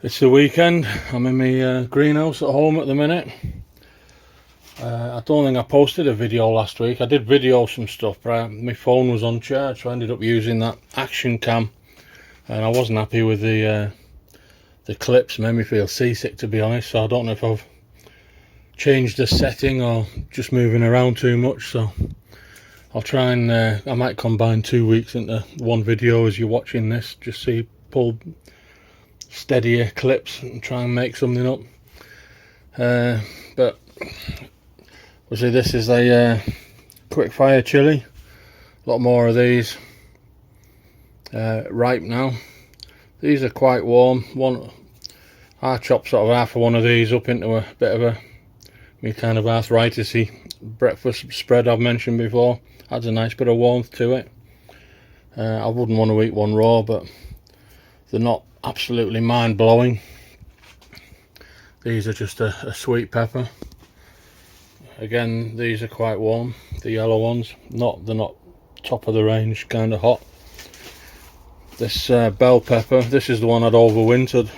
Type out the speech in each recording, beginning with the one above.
It's the weekend. I'm in my greenhouse at home at the minute. I don't think I posted a video last week. I did video some stuff, but my phone was on charge, so I ended up using that action cam, and I wasn't happy with the clips. Made me feel seasick, to be honest. So I don't know if I've changed the setting or just moving around too much. So I'll try and I might combine 2 weeks into one video as you're watching this, just so you pull steadier clips and try and make something up. But obviously this is a quick fire chili. A lot more of these ripe now. These are quite warm. I chopped sort of half of one of these up into a bit of me kind of arthritis-y breakfast spread I've mentioned before. Adds a nice bit of warmth to it. I wouldn't want to eat one raw, but they're not absolutely mind-blowing. These are just a sweet pepper. Again, these are quite warm, the yellow ones. They're not top of the range, kind of hot. This bell pepper, this is the one I'd overwintered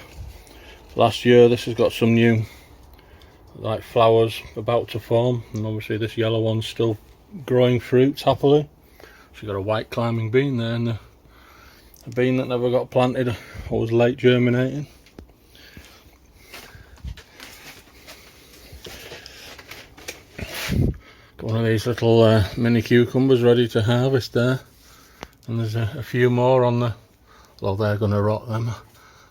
last year. This has got some new like flowers about to form, and obviously this yellow one's still growing fruits happily. So you've got a white climbing bean there, and a bean that never got planted or was late germinating. Got one of these little mini cucumbers ready to harvest there, and there's a few more on the, well, they're going to rot them.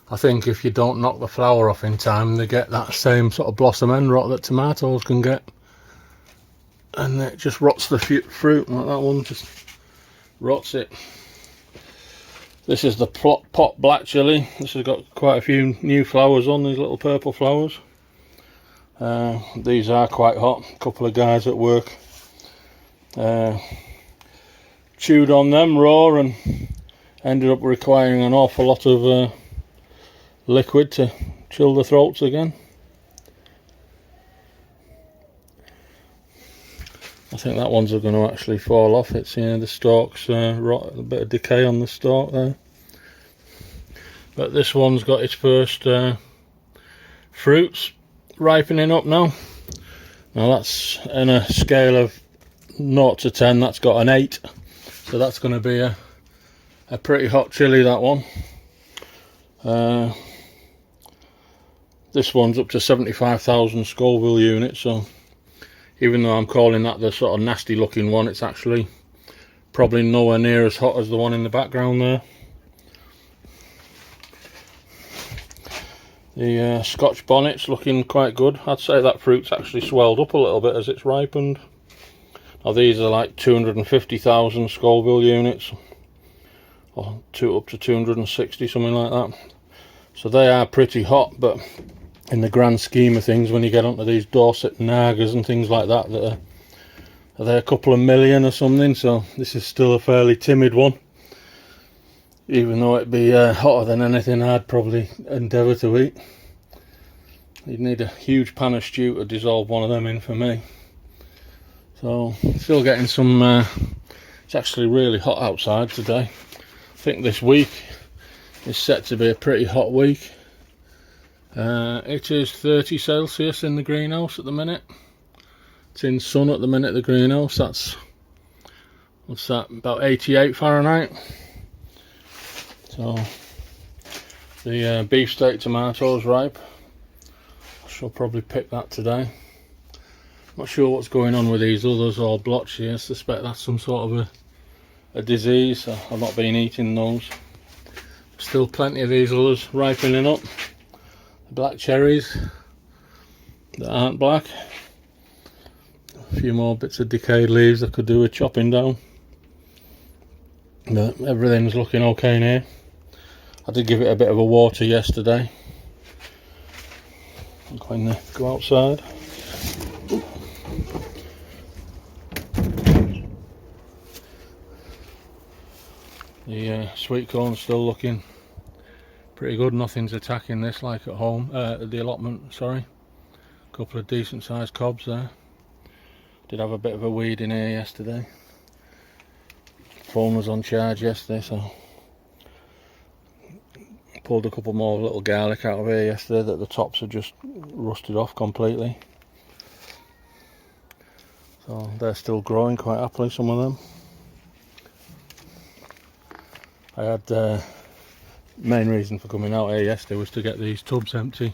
I think if you don't knock the flower off in time, they get that same sort of blossom end rot that tomatoes can get, and it just rots the fruit. Like that one just rots it. This is the pot black chili. This has got quite a few new flowers on, these little purple flowers. These are quite hot. A couple of guys at work chewed on them raw and ended up requiring an awful lot of liquid to chill the throats again. I think that one's going to actually fall off. It's, you know, the stalks rot, a bit of decay on the stalk there. But this one's got its first fruits ripening up now. Now that's in a scale of 0 to 10, that's got an 8. So that's going to be a pretty hot chili, that one. This one's up to 75,000 Scoville units, so even though I'm calling that the sort of nasty looking one, it's actually probably nowhere near as hot as the one in the background there. The Scotch bonnet's looking quite good. I'd say that fruit's actually swelled up a little bit as it's ripened. Now these are like 250,000 Scoville units, or up to 260, something like that. So they are pretty hot, but in the grand scheme of things, when you get onto these Dorset Nagers and things like that, are they a couple of million or something? So this is still a fairly timid one, even though it'd be hotter than anything I'd probably endeavour to eat. You'd need a huge pan of stew to dissolve one of them in for me. So still getting some it's actually really hot outside today. I think this week is set to be a pretty hot week. It is 30 Celsius in the greenhouse at the minute. It's in sun at the minute, the greenhouse. That's, what's that, about 88 Fahrenheit. So the beefsteak tomatoes ripe. I shall probably pick that today. Not sure what's going on with these others, all blotchy. I suspect that's some sort of a disease. I've not been eating those. Still plenty of these others ripening up. Black cherries that aren't black. A few more bits of decayed leaves I could do with chopping down. But everything's looking okay in here. I did give it a bit of a water yesterday. I'm going to go outside. The sweet corn's still looking pretty good. Nothing's attacking this like at home, the allotment, sorry. A couple of decent sized cobs there. Did have a bit of a weed in here yesterday. Phone was on charge yesterday, so pulled a couple more little garlic out of here yesterday that the tops are just rusted off completely. So they're still growing quite happily, some of them. I had main reason for coming out here yesterday was to get these tubs empty.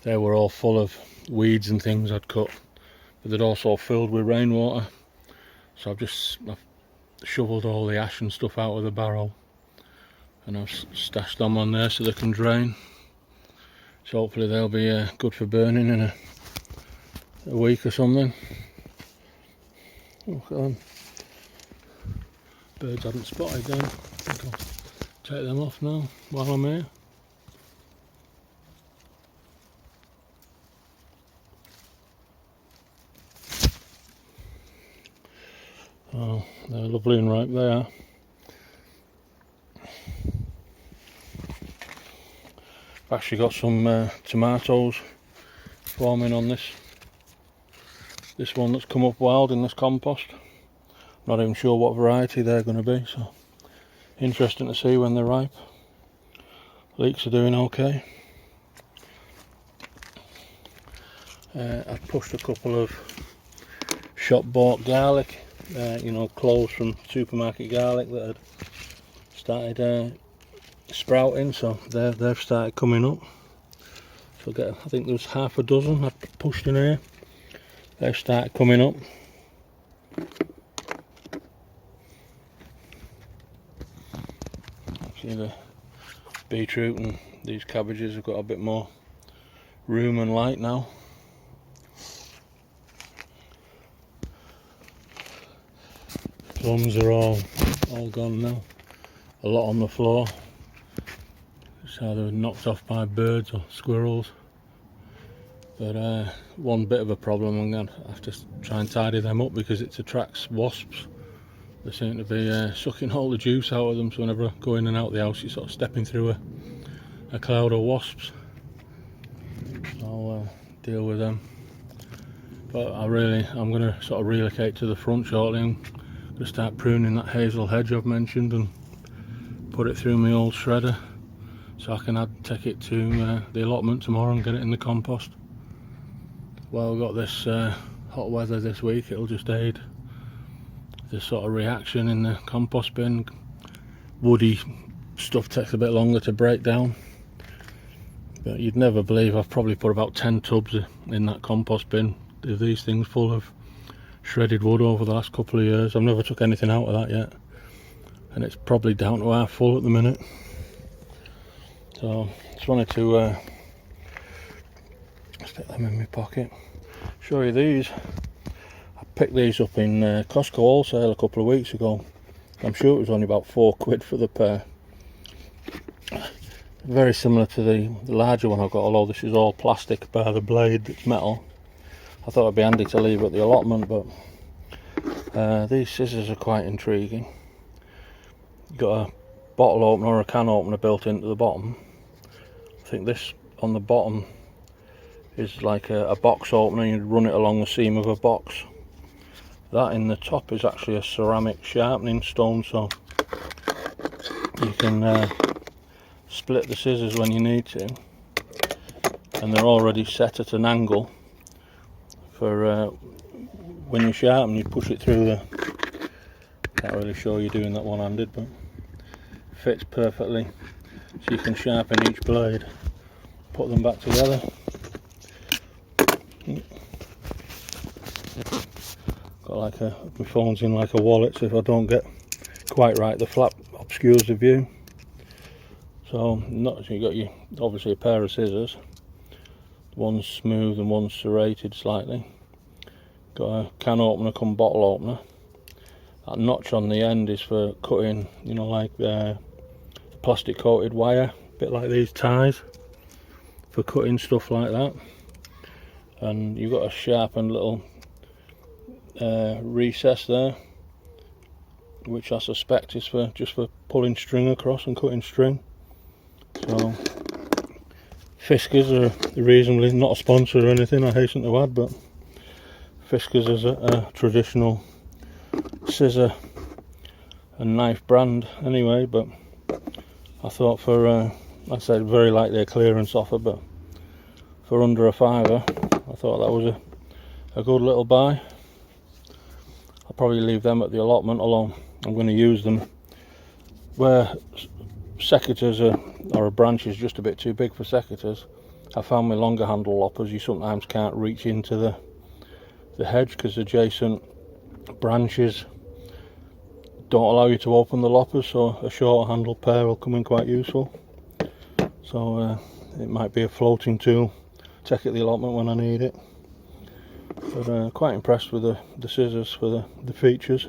They were all full of weeds and things I'd cut, but they'd also filled with rainwater. So I've shoveled all the ash and stuff out of the barrel, and I've stashed them on there so they can drain. So hopefully they'll be good for burning in a week or something. Look at them. Birds haven't spotted them. I think I'll take them off now while I'm here. Oh, they're lovely and ripe, they are. I've actually got some tomatoes forming on this one that's come up wild in this compost. Not even sure what variety they're going to be, so interesting to see when they're ripe. Leeks are doing okay. I've pushed a couple of shop bought garlic, you know, cloves from supermarket garlic that had started sprouting, so they've started coming up. So I think there was half a dozen I pushed in here. They've started coming up. See, the beetroot and these cabbages have got a bit more room and light now. Plums are all gone now. A lot on the floor. It's either knocked off by birds or squirrels. But one bit of a problem, I'm going to have to try and tidy them up because it attracts wasps. They seem to be sucking all the juice out of them, so whenever I go in and out the house you're sort of stepping through a cloud of wasps. I'll deal with them. But I'm going to sort of relocate to the front shortly. I'm going to start pruning that hazel hedge I've mentioned and put it through my old shredder so I can take it to the allotment tomorrow and get it in the compost. Well, we've got this hot weather this week, it'll just aid this sort of reaction in the compost bin. Woody stuff takes a bit longer to break down, but you'd never believe I've probably put about 10 tubs in that compost bin of these things full of shredded wood over the last couple of years. I've never took anything out of that yet, and it's probably down to half full at the minute. So just wanted to stick them in my pocket, show you these. I picked these up in Costco wholesale a couple of weeks ago. I'm sure it was only about £4 for the pair. Very similar to the larger one I've got, although this is all plastic by the blade, it's metal. I thought it'd be handy to leave at the allotment, but these scissors are quite intriguing. You've got a bottle opener or a can opener built into the bottom. I think this on the bottom is like a box opener. You run it along the seam of a box. That in the top is actually a ceramic sharpening stone, so you can split the scissors when you need to, and they're already set at an angle for when you sharpen. You push it through the, can't really show you doing that one-handed, but it fits perfectly, so you can sharpen each blade, put them back together. Got like my phone's in like a wallet, so if I don't get quite right, the flap obscures the view. So you got obviously a pair of scissors. One's smooth and one's serrated slightly. Got a can opener come bottle opener. That notch on the end is for cutting, you know, like plastic coated wire, a bit like these ties, for cutting stuff like that. And you've got a sharpened little recess there, which I suspect is just for pulling string across and cutting string. So Fiskars are reasonably, not a sponsor or anything, I hasten to add, but Fiskars is a traditional scissor and knife brand anyway. But I thought for I said very likely a clearance offer, but for under a fiver I thought that was a good little buy. I'll probably leave them at the allotment, although I'm going to use them where secateurs or a branch is just a bit too big for secateurs. I found with longer handle loppers you sometimes can't reach into the hedge because adjacent branches don't allow you to open the loppers, so a short handle pair will come in quite useful. So it might be a floating tool, take it to the allotment when I need it. But quite impressed with the scissors for the features.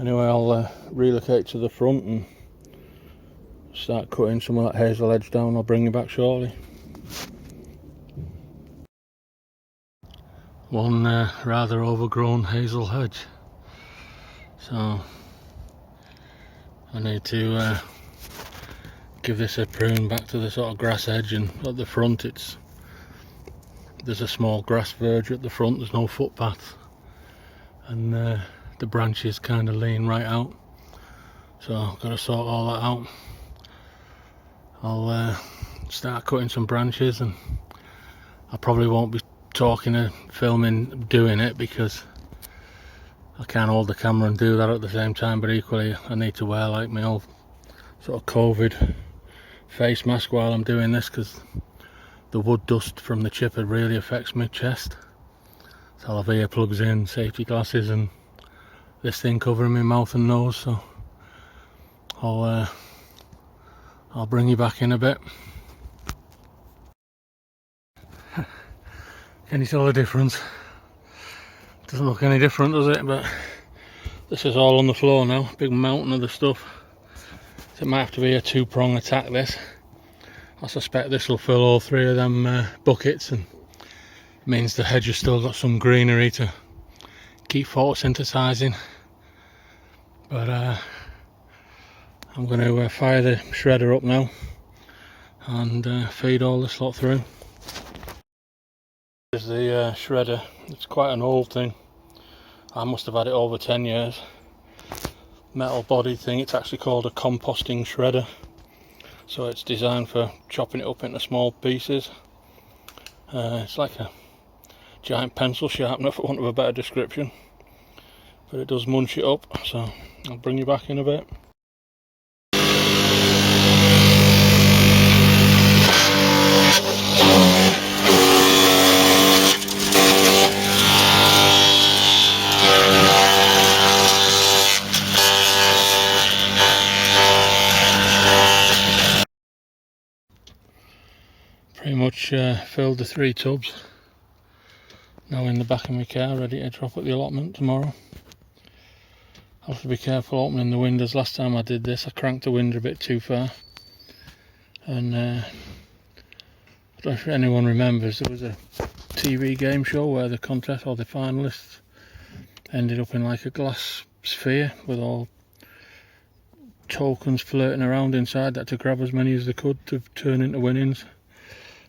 Anyway, I'll relocate to the front and start cutting some of that hazel edge down. I'll bring you back shortly. One rather overgrown hazel hedge, so I need to give this a prune back to the sort of grass edge, and at the front there's a small grass verge at the front, there's no footpath, and the branches kind of lean right out, so I've got to sort all that out. I'll start cutting some branches, and I probably won't be talking and filming doing it because I can't hold the camera and do that at the same time, but equally I need to wear like my old sort of COVID face mask while I'm doing this, because the wood dust from the chipper really affects my chest. So I'll have earplugs in, safety glasses, and this thing covering my mouth and nose, so I'll bring you back in a bit. Can you tell the difference? Doesn't look any different, does it? But this is all on the floor now, big mountain of the stuff. So it might have to be a two-prong attack, this. I suspect this will fill all three of them buckets, and means the hedge has still got some greenery to keep photosynthesizing. But I'm going to fire the shredder up now and feed all this lot through. Here's the shredder. It's quite an old thing. I must have had it over 10 years. Metal body thing. It's actually called a composting shredder. So it's designed for chopping it up into small pieces. It's like a giant pencil sharpener, for want of a better description. But it does munch it up, so I'll bring you back in a bit. Pretty much filled the 3 tubs. Now in the back of my car, ready to drop at the allotment tomorrow. I'll have to be careful opening the windows. Last time I did this I cranked the window a bit too far, and I don't know if anyone remembers, there was a TV game show where the contest or the finalists ended up in like a glass sphere with all tokens floating around inside that to grab as many as they could to turn into winnings.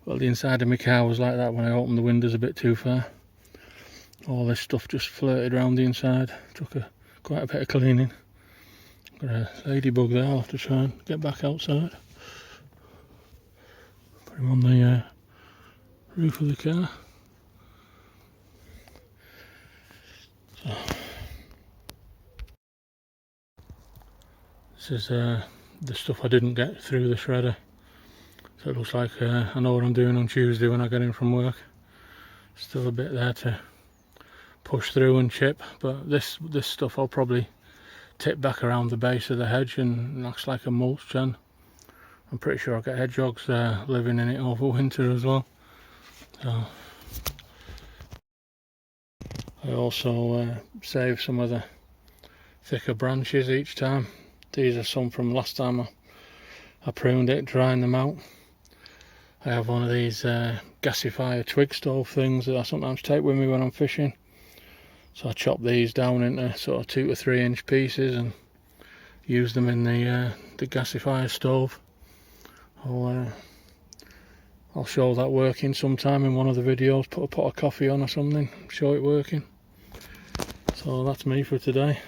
Well, the inside of my car was like that when I opened the windows a bit too far. All this stuff just flirted around the inside. Took quite a bit of cleaning. Got a ladybug there, I'll have to try and get back outside. Put him on the roof of the car. So, this is the stuff I didn't get through the shredder. So it looks like I know what I'm doing on Tuesday when I get in from work. Still a bit there to push through and chip, but this stuff I'll probably tip back around the base of the hedge and acts like a mulch, and I'm pretty sure I'll get hedgehogs living in it over winter as well. So I also save some of the thicker branches each time. These are some from last time I pruned it, drying them out. I have one of these gasifier twig stove things that I sometimes take with me when I'm fishing. So I chop these down into sort of 2 to 3 inch pieces and use them in the gasifier stove. I'll show that working sometime in one of the videos, put a pot of coffee on or something, show it working. So that's me for today.